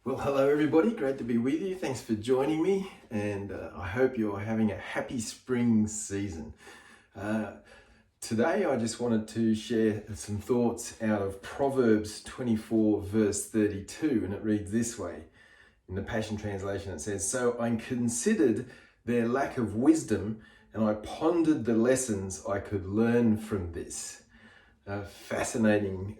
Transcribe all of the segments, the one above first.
Well, hello everybody. Great to be with you. Thanks for joining me, and I hope you're having a happy spring season. Uh, Today, I just wanted to share some thoughts out of Proverbs 24, verse 32, and it reads this way. In the Passion Translation, it says, "So I considered their lack of wisdom, and I pondered the lessons I could learn from this." Fascinating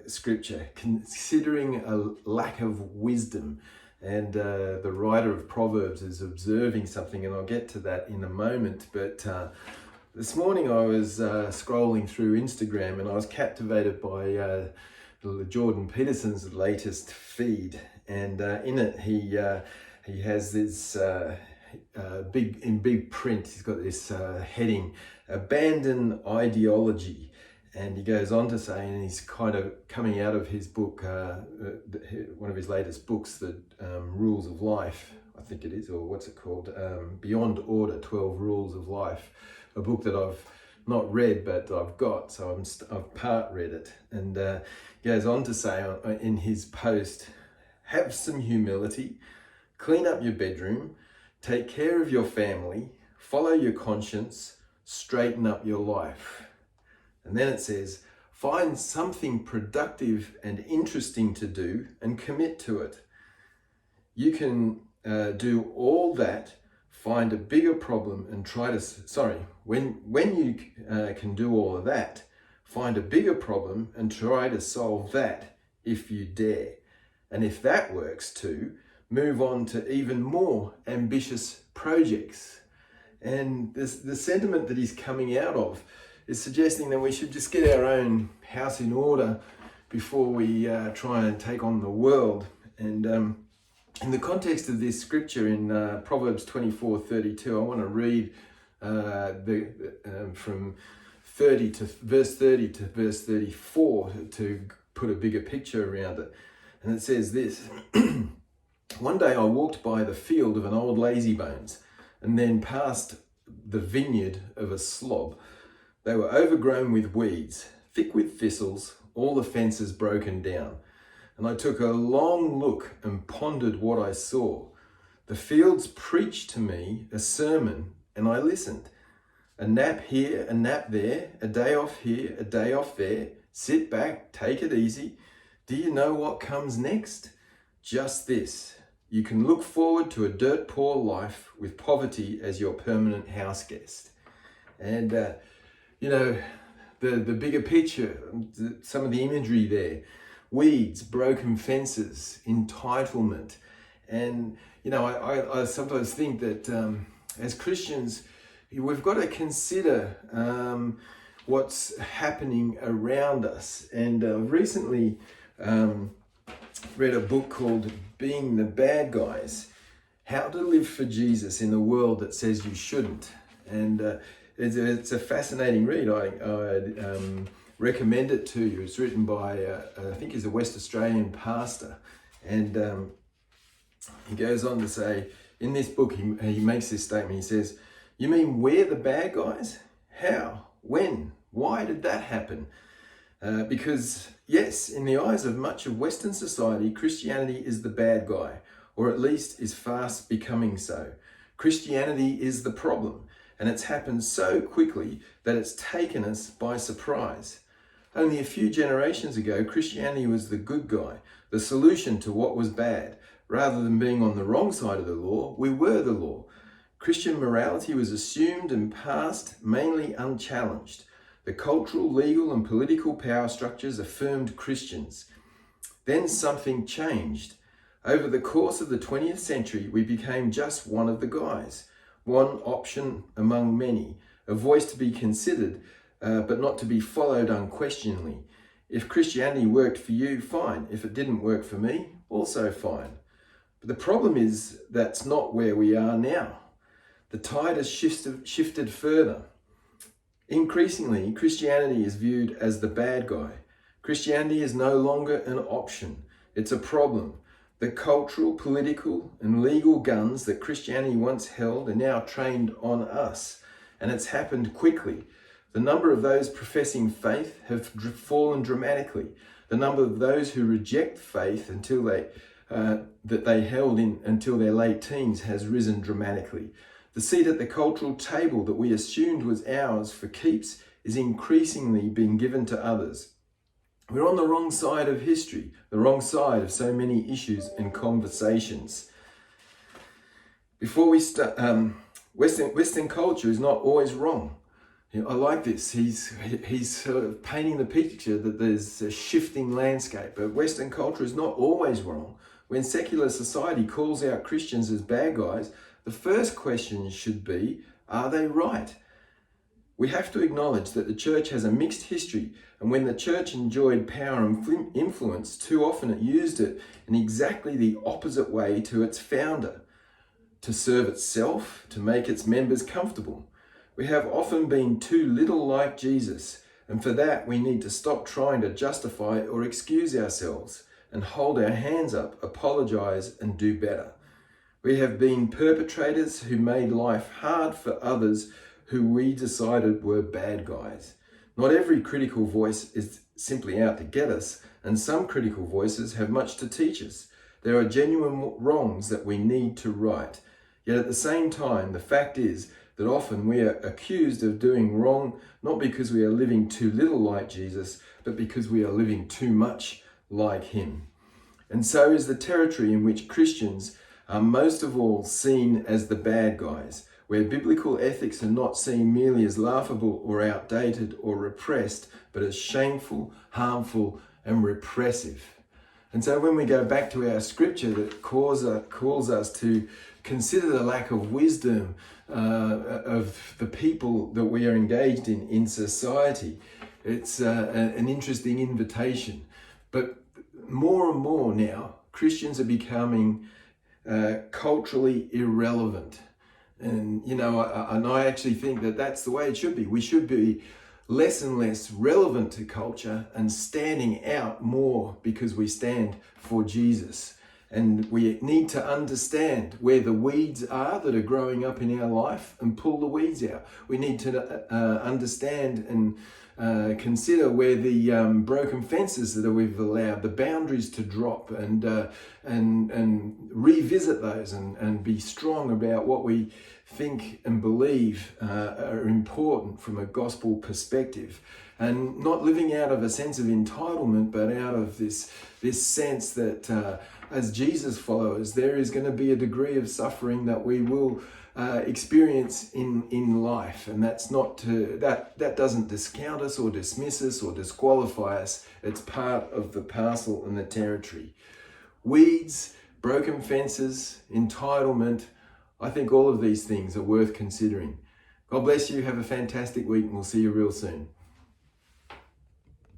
scripture, considering a lack of wisdom. And the writer of Proverbs is observing something, and I'll get to that in a moment. But this morning I was scrolling through Instagram, and I was captivated by Jordan Peterson's latest feed. And in it, he has this big print. He's got this heading: "Abandon ideology." And he goes on to say, and he's kind of coming out of his book, one of his latest books, The Rules of Life, I think it is, or what's it called? Beyond Order, 12 Rules of Life, a book that I've not read, but I've got, so I've part read it. And he goes on to say in his post, "Have some humility, clean up your bedroom, take care of your family, follow your conscience, straighten up your life." And then it says, "Find something productive and interesting to do and commit to it." You can do all that, find a bigger problem and try to, when you can do all of that, find a bigger problem and try to solve that if you dare. And if that works too, move on to even more ambitious projects. And the sentiment that he's coming out of is suggesting that we should just get our own house in order before we try and take on the world. And in the context of this scripture in Proverbs 24:32, I want to read from verse 30 to verse 34 to put a bigger picture around it. And it says this: "One day I walked by the field of an old lazybones, and then past the vineyard of a slob. They were overgrown with weeds, thick with thistles, all the fences broken down. And I took a long look and pondered what I saw. The fields preached to me a sermon, and I listened. A nap here, a nap there, a day off here, a day off there. Sit back, take it easy. Do you know what comes next? Just this: you can look forward to a dirt poor life with poverty as your permanent house guest." And the bigger picture, some of the imagery there: weeds, broken fences, entitlement. And I sometimes think that as Christians, we've got to consider what's happening around us. And recently read a book called "Being the Bad Guys: How to Live for Jesus in a World That Says You Shouldn't." And it's a fascinating read. I recommend it to you. It's written by, I think he's a West Australian pastor. And he goes on to say, in this book, he makes this statement. He says, "You mean we're the bad guys? How? When? Why did that happen?" Because, yes, in the eyes of much of Western society, Christianity is the bad guy, or at least is fast becoming so. Christianity is the problem. And it's happened so quickly that it's taken us by surprise. Only a few generations ago, Christianity was the good guy, the solution to what was bad. Rather than being on the wrong side of the law, we were the law. Christian morality was assumed and passed mainly unchallenged. The cultural, legal, and political power structures affirmed Christians. Then something changed. Over the course of the 20th century, we became just one of the guys. One option among many, a voice to be considered, but not to be followed unquestioningly. If Christianity worked for you, fine. If it didn't work for me, also fine. But the problem is that's not where we are now. The tide has shifted further. Increasingly, Christianity is viewed as the bad guy. Christianity is no longer an option. It's a problem. The cultural, political, and legal guns that Christianity once held are now trained on us, and it's happened quickly. The number of those professing faith have fallen dramatically. The number of those who reject faith until they that they held in until their late teens has risen dramatically. The seat at the cultural table that we assumed was ours for keeps is increasingly being given to others. We're on the wrong side of history, the wrong side of so many issues and conversations. Before we start, Western culture is not always wrong. I like this. He's sort of painting the picture that there's a shifting landscape, but Western culture is not always wrong. When secular society calls out Christians as bad guys, the first question should be, are they right? We have to acknowledge that the church has a mixed history, and when the church enjoyed power and influence, too often it used it in exactly the opposite way to its founder, to serve itself, to make its members comfortable. We have often been too little like Jesus, and for that we need to stop trying to justify or excuse ourselves and hold our hands up, apologize, and do better. We have been perpetrators who made life hard for others who we decided were bad guys. Not every critical voice is simply out to get us, and some critical voices have much to teach us. There are genuine wrongs that we need to right. Yet at the same time, the fact is that often we are accused of doing wrong, not because we are living too little like Jesus, but because we are living too much like him. And so is the territory in which Christians are most of all seen as the bad guys, where biblical ethics are not seen merely as laughable or outdated or repressed, but as shameful, harmful, and repressive. And so when we go back to our scripture that calls us to consider the lack of wisdom of the people that we are engaged in society, it's an interesting invitation. But more and more now, Christians are becoming culturally irrelevant. And, I actually think that that's the way it should be. We should be less and less relevant to culture and standing out more because we stand for Jesus. And we need to understand where the weeds are that are growing up in our life and pull the weeds out. We need to understand and consider where the broken fences that we've allowed, the boundaries to drop, and revisit those and be strong about what we think and believe are important from a gospel perspective, and not living out of a sense of entitlement, but out of this sense that as Jesus followers, there is going to be a degree of suffering that we will experience in life, and that's not that doesn't discount us or dismiss us or disqualify us. It's part of the parcel and the territory. Weeds, broken fences, entitlement, I think all of these things are worth considering. God bless you. Have a fantastic week, and we'll see you real soon.